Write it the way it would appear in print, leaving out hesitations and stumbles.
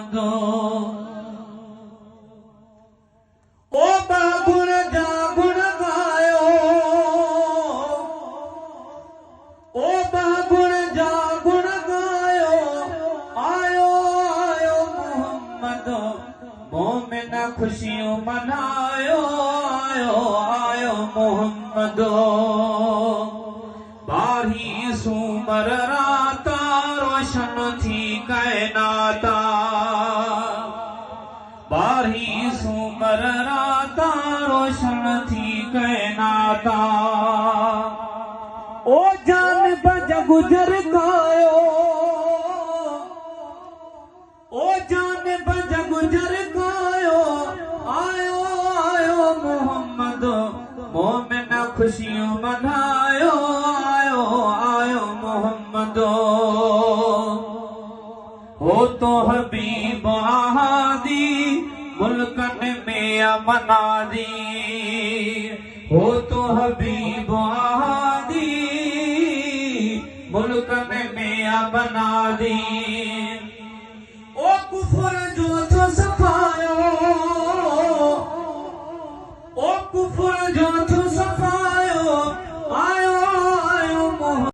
मोहम्मदो ओ बागुण जा गुण गायो ओ बागुण जा गुण गायो आयो आयो मोहम्मदो मोमिन खुशियों मनायो आयो आयो मोहम्मदो बारही सूमर राता रोशन थी कायनाता बारही सूमर राता रोशन थी कायनाता ओ जान बज गुजर गायो ओ जान बज गुजर गायो आयो आयो मोहम्मद मोमिन खुशियों मनायो आयो आयो मोहम्मद हो तो हबीब आहादी मुल्कन में अमनादी हो तो हबीब आहादी मुल्कन में अमनादी ओ कुफर